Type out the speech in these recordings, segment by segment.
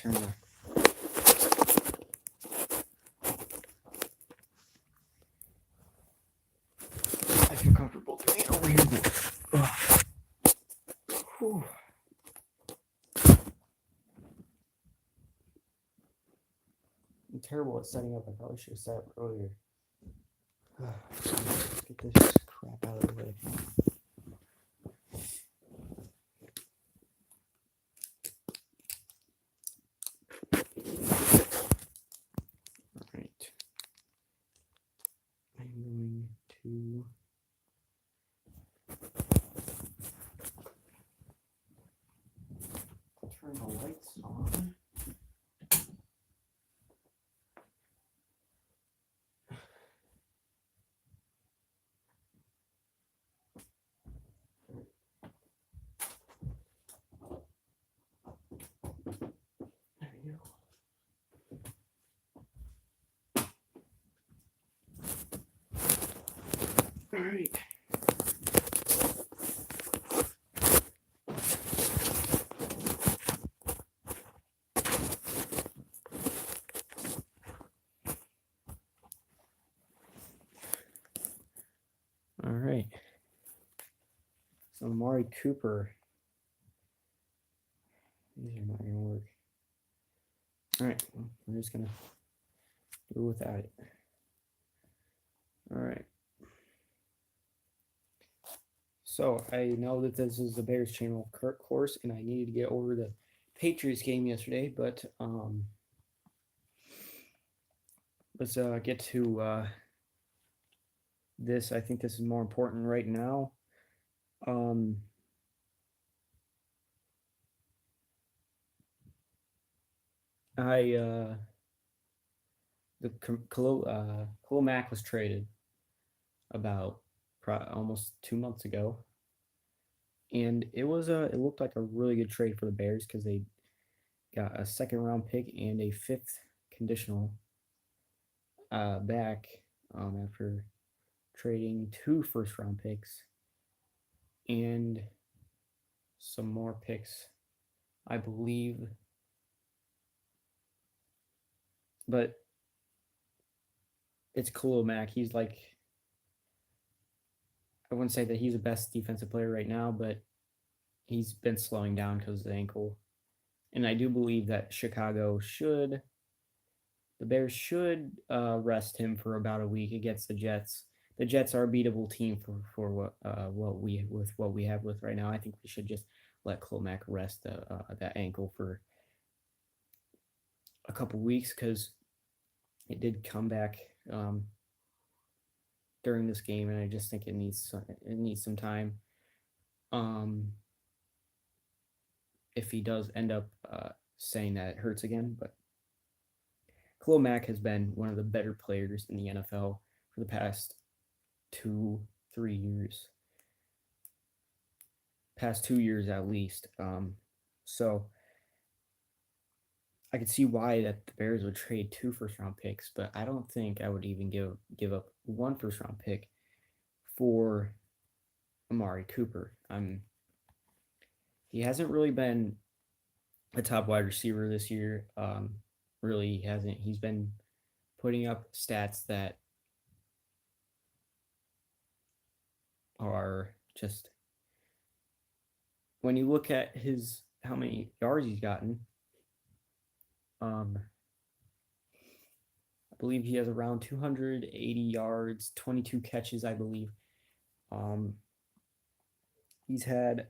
turn the... I feel comfortable doing it over here. Whew. I'm terrible at setting up. I probably should have set up earlier. Let's get this crap out of the way. Alright. I'm going to turn the lights on. There we go. All right. All right. So Amari Cooper. These are not going to work. All right. Well, we're just going to do without it. All right. So I know that this is the Bears channel course, and I needed to get over the Patriots game yesterday, but let's get to this. I think this is more important right now. Khalil Mack was traded about almost 2 months ago, and it looked like a really good trade for the Bears because they got a second round pick and a fifth conditional back after trading 2 first round picks and some more picks, I believe. But it's Khalil Mack. He's like, I wouldn't say that he's the best defensive player right now, but he's been slowing down because of the ankle. And I do believe that the Bears should rest him for about a week against the Jets. The Jets are a beatable team for what we have with right now. I think we should just let Khalil Mack rest that ankle for a couple weeks because it did come back during this game, and I just think it needs some time. If he does end up saying that it hurts again, but Khalil Mack has been one of the better players in the NFL for the past 2-3 years. Past 2 years at least. So I could see why that the Bears would trade 2 first round picks, but I don't think I would even give up 1 first round pick for Amari Cooper. He hasn't really been a top wide receiver this year. Really he hasn't. He's been putting up stats that are just, when you look at how many yards he's gotten, I believe he has around 280 yards, 22 catches, I believe. He's had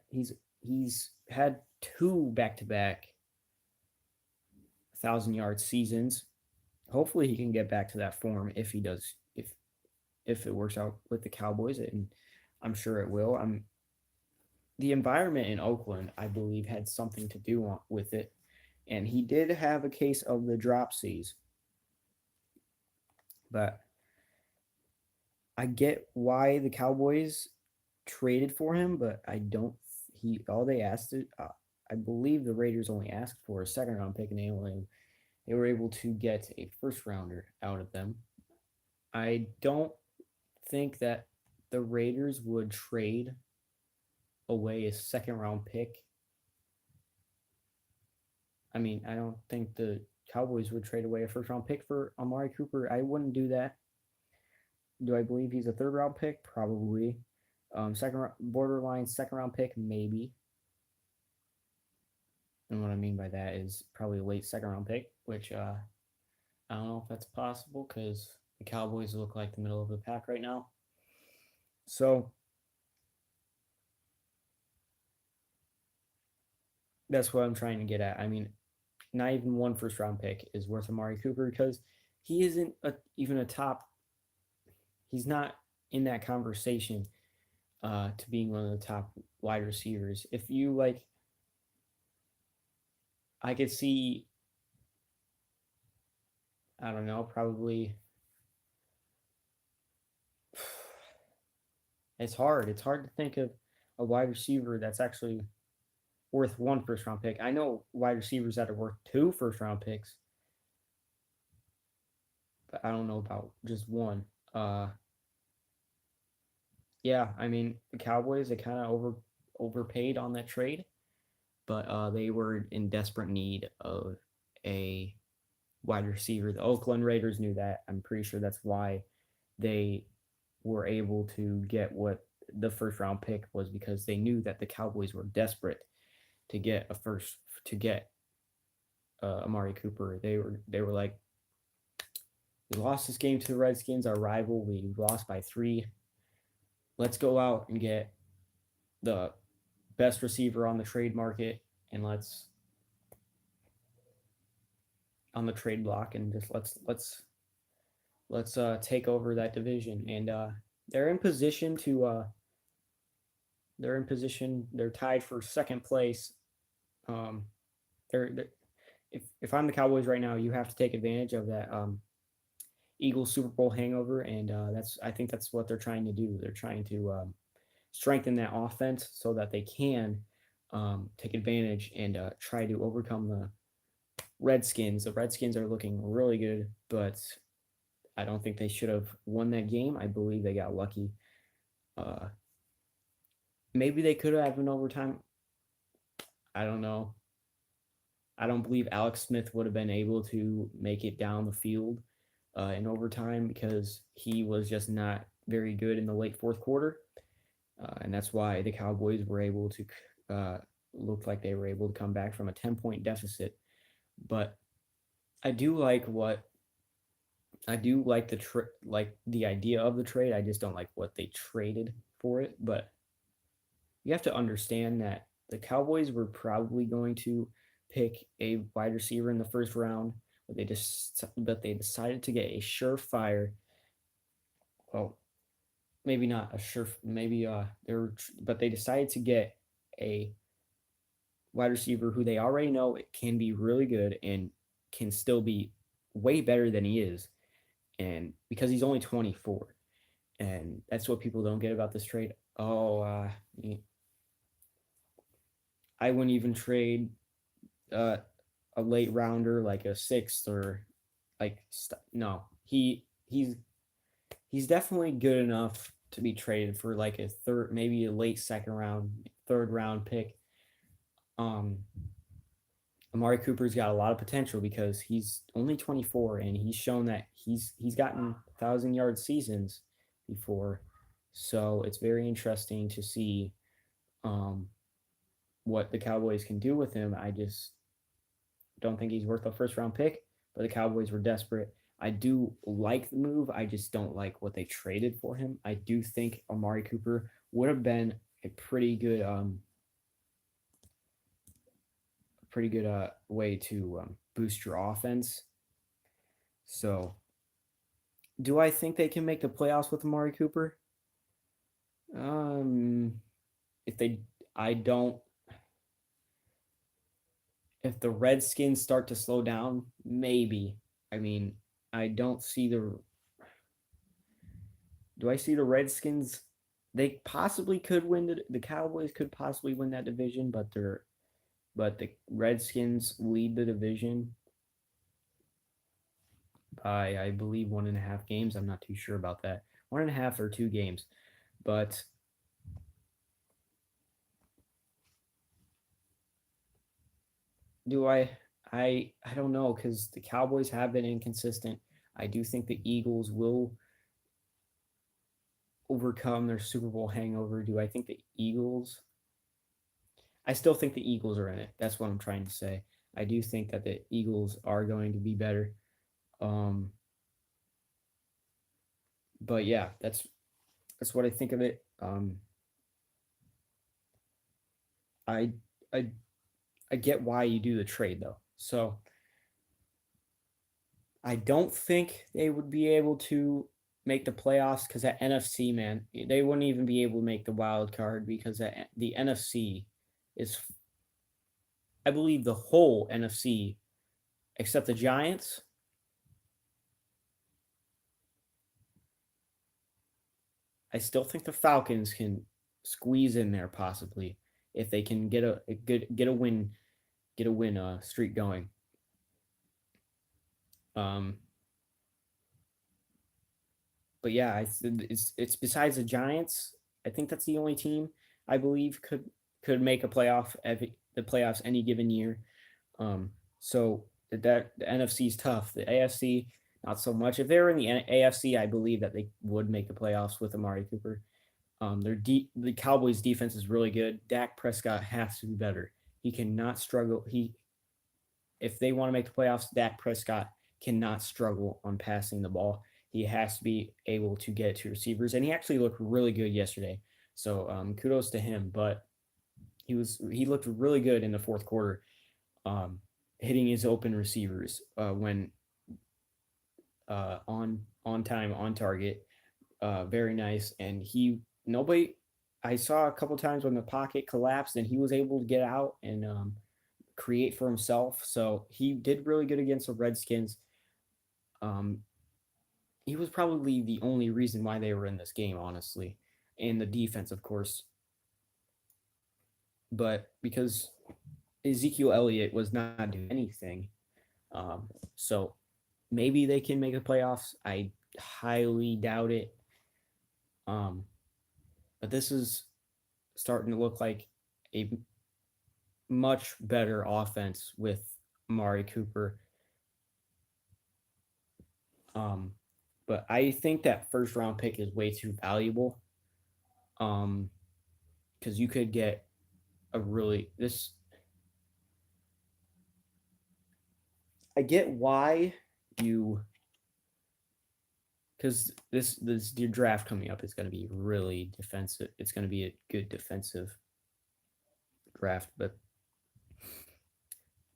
2 back-to-back 1,000-yard seasons. Hopefully he can get back to that form if he does, if it works out with the Cowboys, and I'm sure it will. The environment in Oakland, I believe, had something to do with it, and he did have a case of the dropsies. But I get why the Cowboys traded for him, but I don't. All they asked it. I believe the Raiders only asked for a second round pick, and they were able to get a first rounder out of them. I don't think that the Raiders would trade away a second round pick I mean, I don't think the Cowboys would trade away a first round pick for Amari Cooper. I wouldn't do that. Do I believe he's a third round pick? Probably. Borderline second round pick, maybe. And what I mean by that is probably a late second round pick, which I don't know if that's possible because the Cowboys look like the middle of the pack right now. So that's what I'm trying to get at. I mean, not even one first round pick is worth Amari Cooper because he isn't even a top. He's not in that conversation to being one of the top wide receivers. If you like, I could see. I don't know. Probably. It's hard. It's hard to think of a wide receiver that's actually worth one first round pick. I know wide receivers that are worth two first round picks, but I don't know about just one. Uh, yeah, I mean the Cowboys they kind of overpaid on that trade, but they were in desperate need of a wide receiver. The Oakland Raiders knew that. I'm pretty sure that's why they were able to get what the first round pick was because they knew that the Cowboys were desperate to get a first to get Amari Cooper. They were like, we lost this game to the Redskins, our rival. We lost by 3. Let's go out and get the best receiver on the trade market, and let's on the trade block, and just let's take over that division. And they're in position to they're in position. They're tied for second place. Um, they're if I'm the Cowboys right now, you have to take advantage of that Eagles Super Bowl hangover, and that's I think that's what they're trying to do. They're trying to strengthen that offense so that they can take advantage and try to overcome the Redskins. The Redskins are looking really good, but I don't think they should have won that game. I believe they got lucky. Uh, Maybe they could have in overtime. I don't know. I don't believe Alex Smith would have been able to make it down the field in overtime because he was just not very good in the late fourth quarter. And that's why the Cowboys were able to look like they were able to come back from a 10-point deficit. But I do like what I do like like the idea of the trade. I just don't like what they traded for it. But you have to understand that the Cowboys were probably going to pick a wide receiver in the first round, but they decided to get a surefire. Well, maybe not a sure. Maybe but they decided to get a wide receiver who they already know it can be really good and can still be way better than he is, and because he's only 24, and that's what people don't get about this trade. Oh, I wouldn't even trade uh, a late rounder like a sixth or no. He's definitely good enough to be traded for like a third, maybe a late second round, third round pick. Um, Amari Cooper's got a lot of potential because he's only 24 and he's shown that he's gotten 1,000-yard seasons before. So it's very interesting to see um, what the Cowboys can do with him. I just don't think he's worth a first round pick, but the Cowboys were desperate. I do like the move. I just don't like what they traded for him. I do think Amari Cooper would have been a pretty good way to boost your offense. So, do I think they can make the playoffs with Amari Cooper? Um, if they, I don't. If the Redskins start to slow down, maybe. I mean, I don't see the. Do I see the Redskins? They possibly could win the Cowboys could possibly win that division, but the Redskins lead the division by I believe 1.5 games. I'm not too sure about that. 1.5 or 2 games, but do I? I don't know because the Cowboys have been inconsistent. I do think the Eagles will overcome their Super Bowl hangover. Do I think the Eagles? I still think the Eagles are in it. That's what I'm trying to say. I do think that the Eagles are going to be better. Um, but yeah, that's what I think of it. I I I get why you do the trade though. So I don't think they would be able to make the playoffs because that NFC man, they wouldn't even be able to make the wild card because the NFC is, I believe, the whole NFC except the Giants. I still think the Falcons can squeeze in there possibly if they can get a win streak going. Um, but yeah, it's besides the Giants. I think that's the only team I believe could make a the playoffs any given year. Um, so the NFC is tough. The AFC not so much. If they were in the AFC, I believe that they would make the playoffs with Amari Cooper. The Cowboys defense is really good. Dak Prescott has to be better. He cannot struggle. If they want to make the playoffs, Dak Prescott cannot struggle on passing the ball. He has to be able to get to receivers, and he actually looked really good yesterday. So kudos to him. But he looked really good in the fourth quarter, um, hitting his open receivers when on time, on target. Very nice, and he nobody. I saw a couple times when the pocket collapsed, and he was able to get out and create for himself. So he did really good against the Redskins. Um, he was probably the only reason why they were in this game, honestly, and the defense, of course. But because Ezekiel Elliott was not doing anything, so maybe they can make the playoffs. I highly doubt it. Um, but this is starting to look like a much better offense with Amari Cooper. Um, but I think that first round pick is way too valuable. Um, because you could get a really this. I get why you because this your draft coming up is going to be really defensive. It's going to be a good defensive draft, but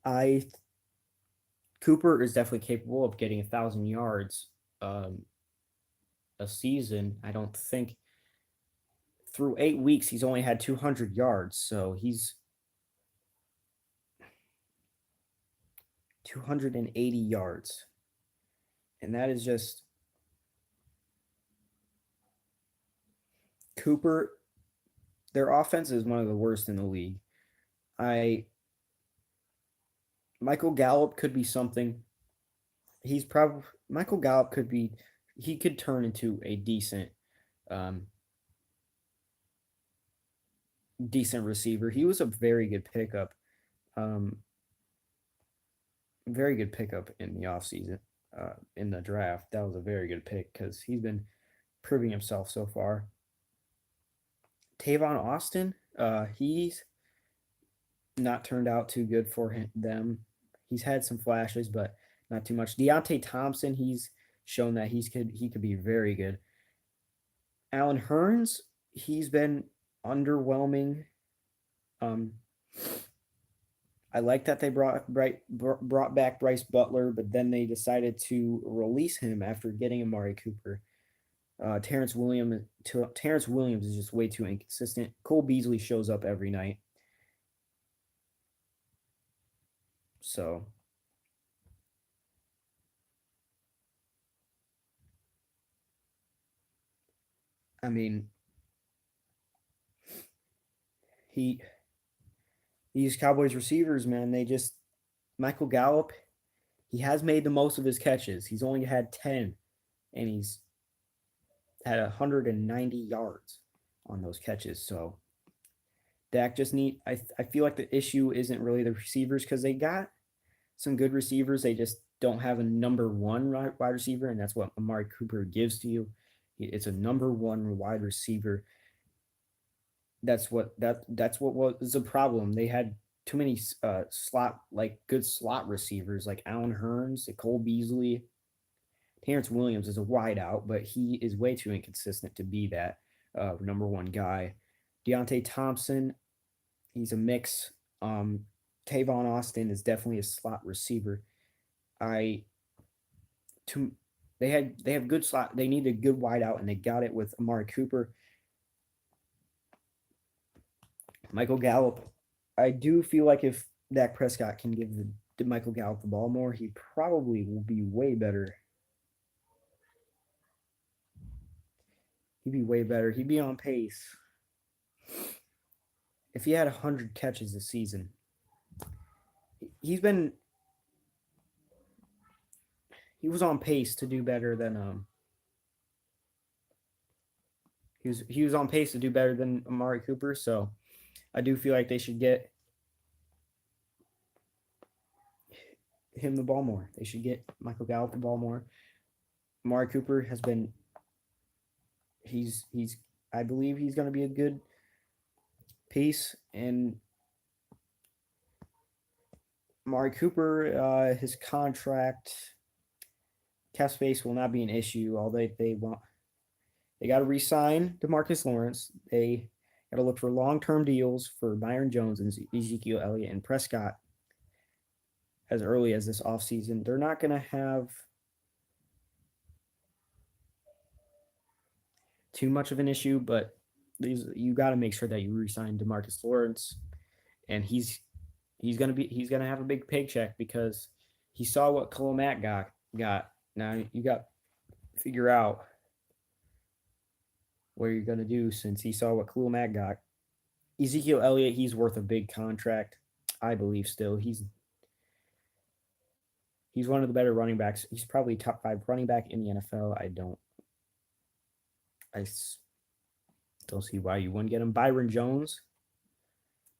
I Cooper is definitely capable of getting 1,000 yards um, a season. I don't think through 8 weeks he's only had 200 yards, so he's 280 yards, and that is just Cooper. Their offense is one of the worst in the league. I Michael Gallup could be something. He's probably Michael Gallup could be. He could turn into a um, decent receiver. He was a um, very good pickup in the offseason, in the draft. That was a very good pick because he's been proving himself so far. Tavon Austin, he's not turned out too good for them. He's had some flashes, but not too much. Deontay Thompson, he's shown that he could be very good. Alan Hearns, he's been underwhelming. Um, I like that they brought back Bryce Butler, but then they decided to release him after getting Amari Cooper. Terrence Williams is just way too inconsistent. Cole Beasley shows up every night, so I mean he these Cowboys receivers, man, they just Michael Gallup, he has made the most of his catches. He's only had 10, and he's had 190 yards on those catches. So Dak just need. I feel like the issue isn't really the receivers because they got some good receivers. They just don't have a number one wide receiver, and that's what Amari Cooper gives to you. It's a number one wide receiver. That's what was the problem. They had too many slot like good slot receivers like Allen Hurns, Cole Beasley. Terrence Williams is a wideout, but he is way too inconsistent to be that number one guy. Deontay Thompson, he's a mix. Um, Tavon Austin is definitely a slot receiver. I to they have good slot. They need a good wideout, and they got it with Amari Cooper. Michael Gallup. I do feel like if Dak Prescott can give the Michael Gallup the ball more, he probably will be way better. He'd be way better. He'd be on pace. If he had 100 catches this season, he's been he was on pace to do better than he was on pace to do better than Amari Cooper. So I do feel like they should get him the ball more. They should get Michael Gallup the ball more. Amari Cooper has been he's I believe he's going to be a good piece, and Amari Cooper, his contract cap space will not be an issue. All they want, they got to re-sign DeMarcus Lawrence. They got to look for long-term deals for Byron Jones and Ezekiel Elliott and Prescott as early as this offseason. They're not going to have too much of an issue, but you got to make sure that you re-sign DeMarcus Lawrence, and he's gonna have a big paycheck because he saw what Khalil Mack got. Now you got to figure out what you're gonna do since he saw what Khalil Mack got. Ezekiel Elliott, he's worth a big contract, I believe. Still, he's one of the better running backs. He's probably top 5 running back in the NFL. I don't see why you wouldn't get him. Byron Jones,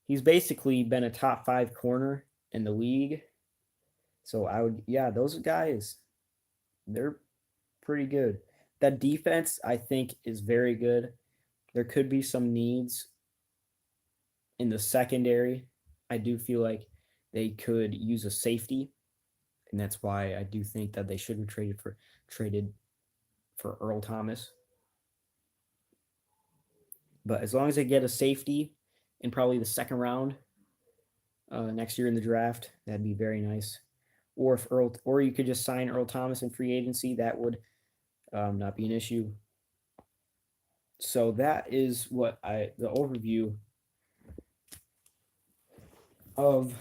he's basically been a top 5 corner in the league. So yeah, those guys, they're pretty good. That defense, I think, is very good. There could be some needs in the secondary. I do feel like they could use a safety, and that's why I do think that they should have traded for Earl Thomas. But as long as they get a safety in probably the second round next year in the draft, that'd be very nice. Or you could just sign Earl Thomas in free agency. That would not be an issue. So that is the overview of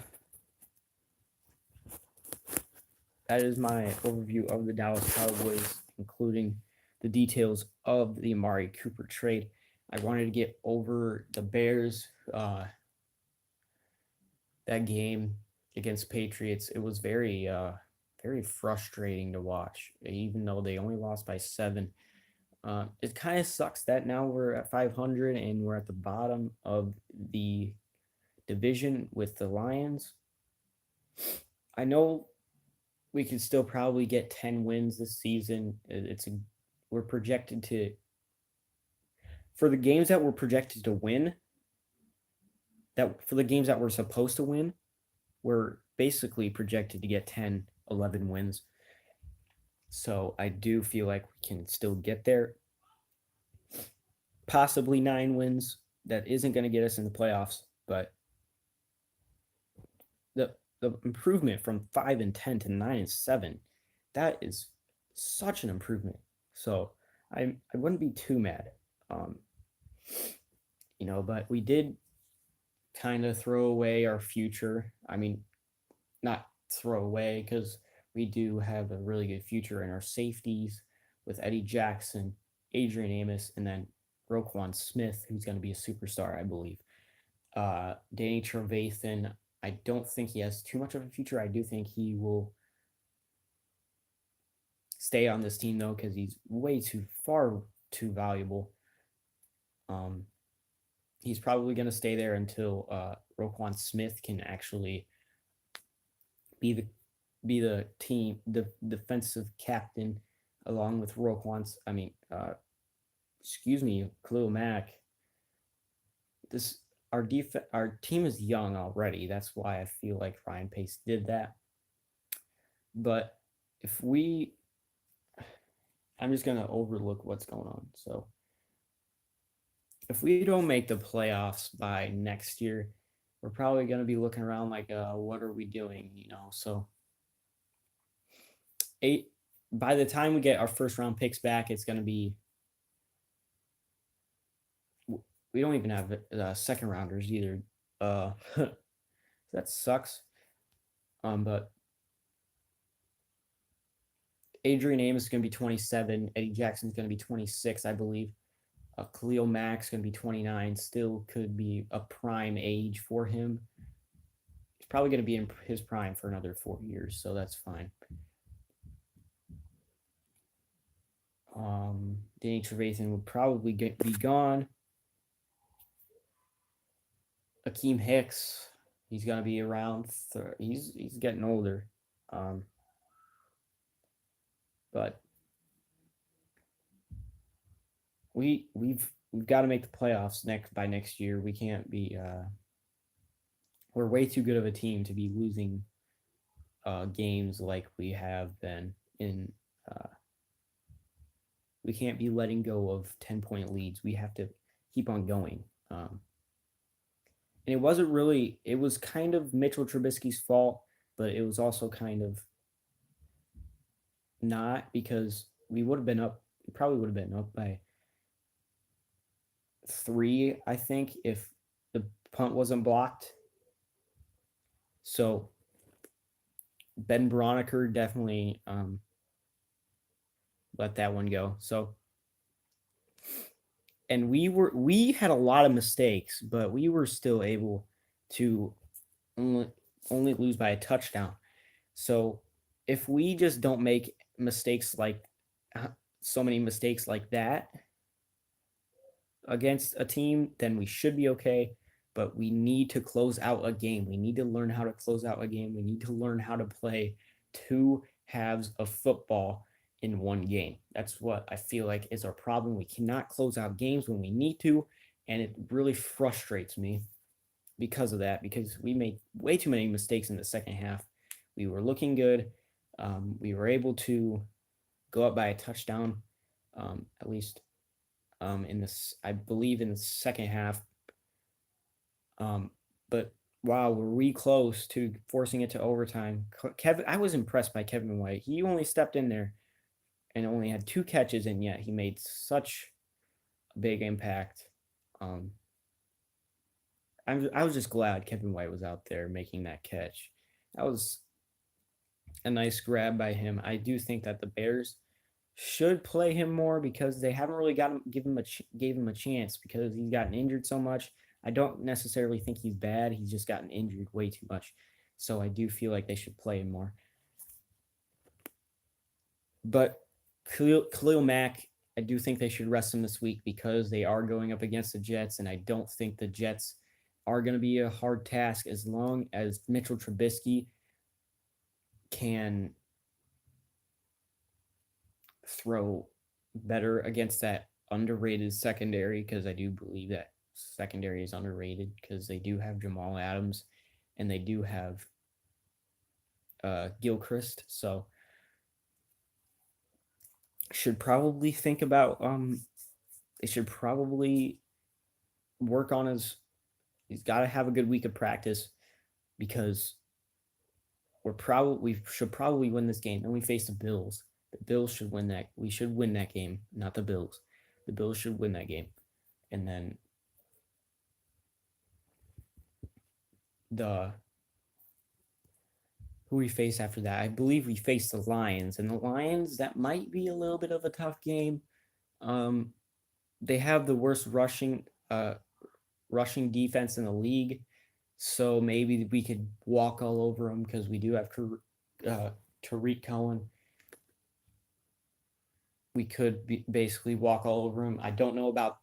that is my overview of the Dallas Cowboys, including the details of the Amari Cooper trade. I wanted to get over the Bears that game against Patriots. It was very frustrating to watch, even though they only lost by 7. It kind of sucks that now we're at 500 and we're at the bottom of the division with the Lions. I know we could still probably get 10 wins this season. We're projected to, for the games that we're projected to win, for the games that we're supposed to win, we're basically projected to get 10, 11 wins. So I do feel like we can still get there. Possibly 9 wins. That isn't going to get us in the playoffs, but the improvement from 5-10 to 9-7, that is such an improvement. So I wouldn't be too mad. But we did kind of throw away our future. I mean, not throw away, because we do have a really good future in our safeties with Eddie Jackson, Adrian Amos, and then Roquan Smith, who's going to be a superstar, I believe. Danny Trevathan, I don't think he has too much of a future. I do think he will stay on this team, though, because he's far too valuable. He's probably going to stay there until Roquan Smith can actually be be the the defensive captain, along with Roquan. Excuse me, Khalil Mack. This our team is young already. That's why I feel like Ryan Pace did that. But if we, I'm just gonna overlook what's going on. So if we don't make the playoffs by next year, we're probably gonna be looking around like, what are we doing? So eight by the time we get our first round picks back, it's gonna be we don't even have second rounders either. Uh, that sucks. But Adrian Amos is going to be 27. Eddie Jackson's going to be 26, I believe. Khalil Mack's going to be 29. Still could be a prime age for him. He's probably going to be in his prime for another 4 years, so that's fine. Danny Trevathan will probably be gone. Akeem Hicks, he's going to be around. He's getting older. But we've got to make the playoffs next year. We can't be we're way too good of a team to be losing games like we have been in. We can't be letting go of 10-point leads. We have to keep on going. And it wasn't really. It was kind of Mitchell Trubisky's fault, but it was also kind of not, because we would have been up. We probably would have been up by 3, I think, if the punt wasn't blocked. So Ben Broniker definitely let that one go. So, and we had a lot of mistakes, but we were still able to only lose by a touchdown. So if we just don't make mistakes like so many mistakes like that against a team, then we should be okay. But we need to close out a game. We need to learn how to close out a game. We need to learn how to play 2 halves of football in one game. That's what I feel like is our problem. We cannot close out games when we need to, and it really frustrates me because of that, because we made way too many mistakes in the second half. We were looking good. We were able to go up by a touchdown, at least in this, I believe, in the second half. But wow, were we close to forcing it to overtime? I was impressed by Kevin White. He only stepped in there and only had 2 catches, and yet he made such a big impact. I was just glad Kevin White was out there making that catch. That was a nice grab by him. I do think that the Bears should play him more, because they haven't really gave him a chance, because he's gotten injured so much. I don't necessarily think he's bad. He's just gotten injured way too much. So I do feel like they should play him more. But Khalil Mack, I do think they should rest him this week, because they are going up against the Jets, and I don't think the Jets are going to be a hard task as long as Mitchell Trubisky can throw better against that underrated secondary, because I do believe that secondary is underrated, because they do have Jamal Adams and they do have Gilchrist. So should probably think about they should probably work on he's got to have a good week of practice, because we should probably win this game. And we face the Bills. The Bills should win that. We should win that game, not the Bills. The Bills should win that game. And then who we face after that, I believe we face the Lions. And the Lions, that might be a little bit of a tough game. They have the worst rushing defense in the league. So maybe we could walk all over them, because we do have Tariq Cohen. We could basically walk all over him. I don't know about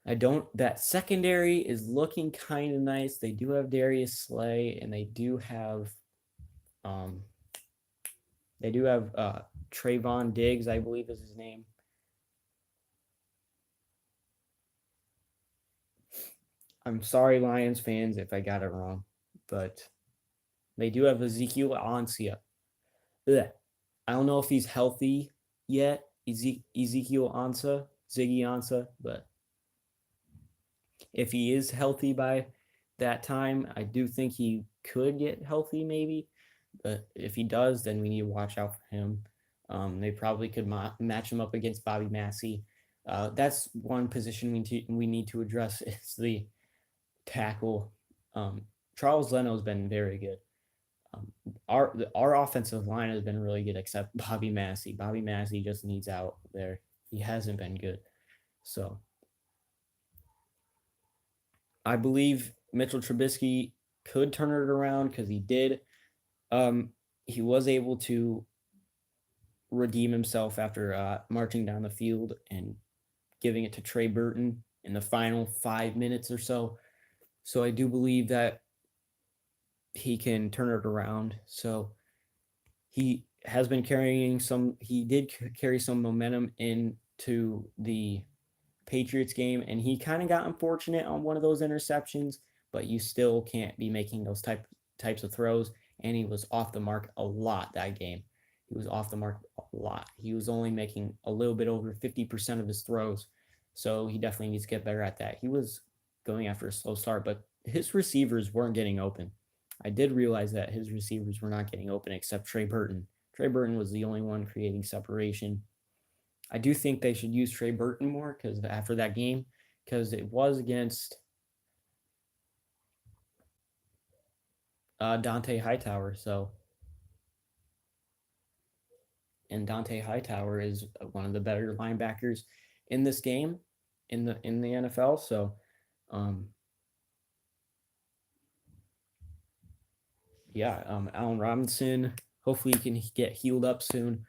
I don't. That secondary is looking kind of nice. They do have Darius Slay, and um, they do have Trayvon Diggs, I believe is his name. I'm sorry, Lions fans, if I got it wrong, but they do have Ezekiel Ansah. Ugh. I don't know if he's healthy yet, Ezekiel Ansah, Ziggy Ansah, but if he is healthy by that time, I do think he could get healthy maybe. But if he does, then we need to watch out for him. They probably could match him up against Bobby Massey. That's one position we need to address is the tackle. Charles Leno's been very good. Our offensive line has been really good, except Bobby Massey. Bobby Massey just needs out there. He hasn't been good. So I believe Mitchell Trubisky could turn it around because he did. Um, he was able to redeem himself after marching down the field and giving it to Trey Burton in the final 5 minutes or so. So I do believe that he can turn it around. So he has been carrying some, he did carry some momentum into the Patriots game, and he kind of got unfortunate on one of those interceptions, but you still can't be making those types of throws. And he was off the mark a lot that game. He was off the mark a lot. He was only making a little bit over 50% of his throws. So he definitely needs to get better at that. He was going after a slow start, but his receivers weren't getting open. I did realize that his receivers were not getting open except Trey Burton. Trey Burton was the only one creating separation. I do think they should use Trey Burton more because after that game, because it was against Dante Hightower. So, and Dante Hightower is one of the better linebackers in this game, in the NFL. So, um, yeah, Allen Robinson. Hopefully, he can get healed up soon.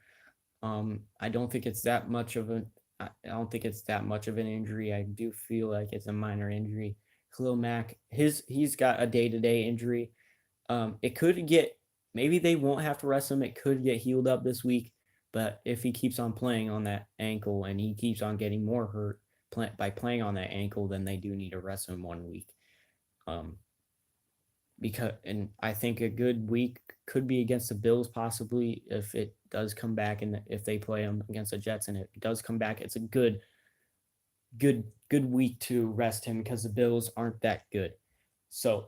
I don't think it's that much of a. I don't think it's that much of an injury. I do feel like it's a minor injury. Khalil Mack, he's got a day-to-day injury. It could get, maybe they won't have to rest him. It could get healed up this week, but if he keeps on playing on that ankle and he keeps on getting more hurt by playing on that ankle, then they do need to rest him 1 week. Um, and I think a good week could be against the Bills possibly if it does come back and if they play them against the Jets and it does come back, it's a good week to rest him because the Bills aren't that good. So,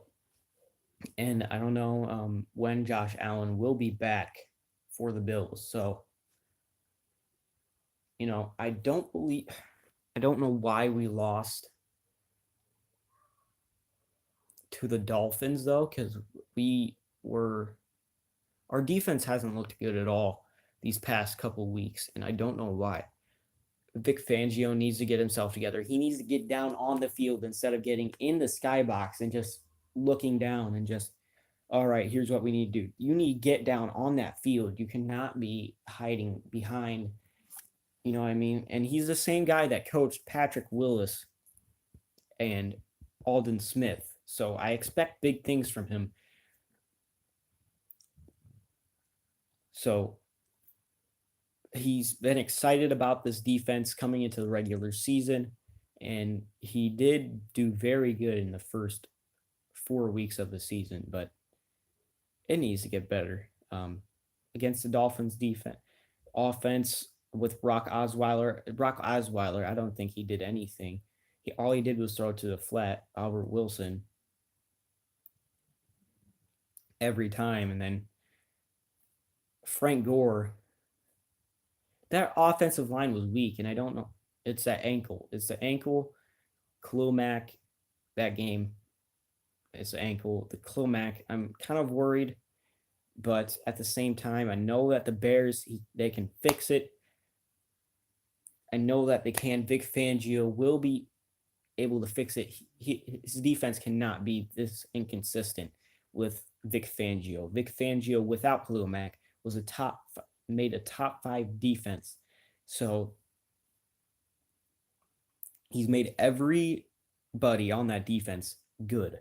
and I don't know when Josh Allen will be back for the Bills. So, I don't know why we lost to the Dolphins though, because we were, our defense hasn't looked good at all these past couple weeks, and I don't know why. Vic Fangio needs to get himself together. He needs to get down on the field instead of getting in the skybox and just looking down and just, all right, here's what we need to do. You need to get down on that field. You cannot be hiding behind, you know what I mean? And he's the same guy that coached Patrick Willis and Alden Smith. So I expect big things from him. So he's been excited about this defense coming into the regular season, and he did do very good in the first 4 weeks of the season, but it needs to get better. Against the Dolphins defense offense with Brock Osweiler. Brock Osweiler, I don't think he did anything. All he did was throw to the flat Albert Wilson every time, and then Frank Gore. That offensive line was weak, and I don't know. It's that ankle. It's the ankle. Khalil Mack, that game. It's the ankle. The Khalil Mack. I'm kind of worried, but at the same time, I know that the Bears they can fix it. I know that they can. Vic Fangio will be able to fix it. His defense cannot be this inconsistent with Vic Fangio. Vic Fangio without Khalil Mack was made a top 5 defense. So He's made everybody on that defense good.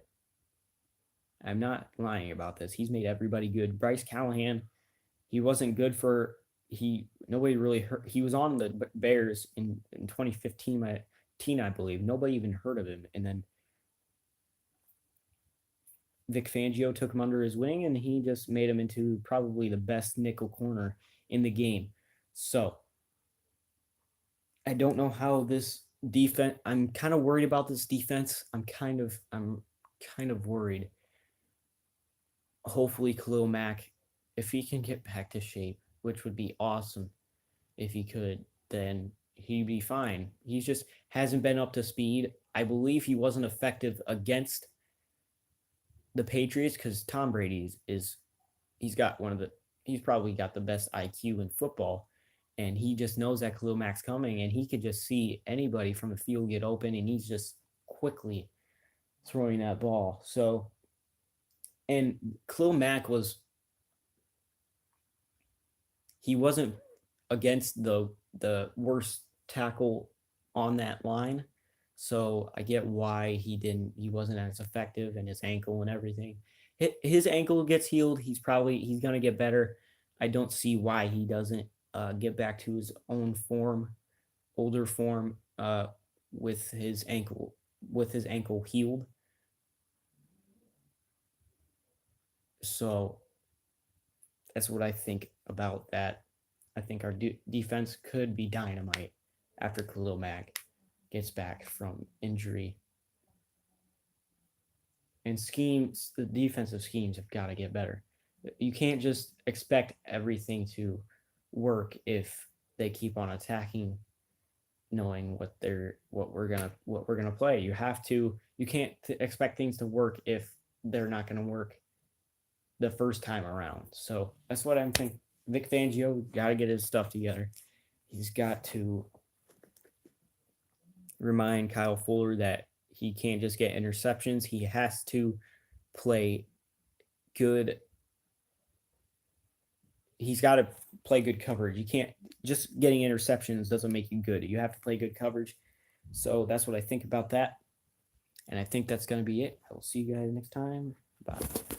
I'm not lying about this. He's made everybody good. Bryce Callahan, he wasn't good for he nobody really heard. He was on the Bears in 2015, I believe. Nobody even heard of him, and then Vic Fangio took him under his wing, and he just made him into probably the best nickel corner in the game. So I don't know how this defense. I'm kind of worried about this defense. I'm kind of worried. Hopefully, Khalil Mack, if he can get back to shape, which would be awesome if he could, then he'd be fine. He just hasn't been up to speed. I believe he wasn't effective against the Patriots because Tom Brady is he's got one of the he's probably got the best IQ in football, and he just knows that Khalil Mack's coming, and he could just see anybody from the field get open, and he's just quickly throwing that ball. So, and Khalil Mack he wasn't against the worst tackle on that line. So I get why he wasn't as effective and his ankle and everything. His ankle gets healed. He's gonna get better. I don't see why he doesn't get back to his own form, older form, with his ankle healed. So that's what I think about that. I think our defense could be dynamite after Khalil Mack gets back from injury. And schemes, the defensive schemes have got to get better. You can't just expect everything to work if they keep on attacking, knowing what we're gonna play. You can't expect things to work if they're not gonna work the first time around. So that's what I'm thinking. Vic Fangio got to get his stuff together. He's got to remind Kyle Fuller that he can't just get interceptions. He has to play good. He's got to play good coverage. You can't just getting interceptions doesn't make you good. You have to play good coverage. So that's what I think about that. And I think that's going to be it. I will see you guys next time. Bye.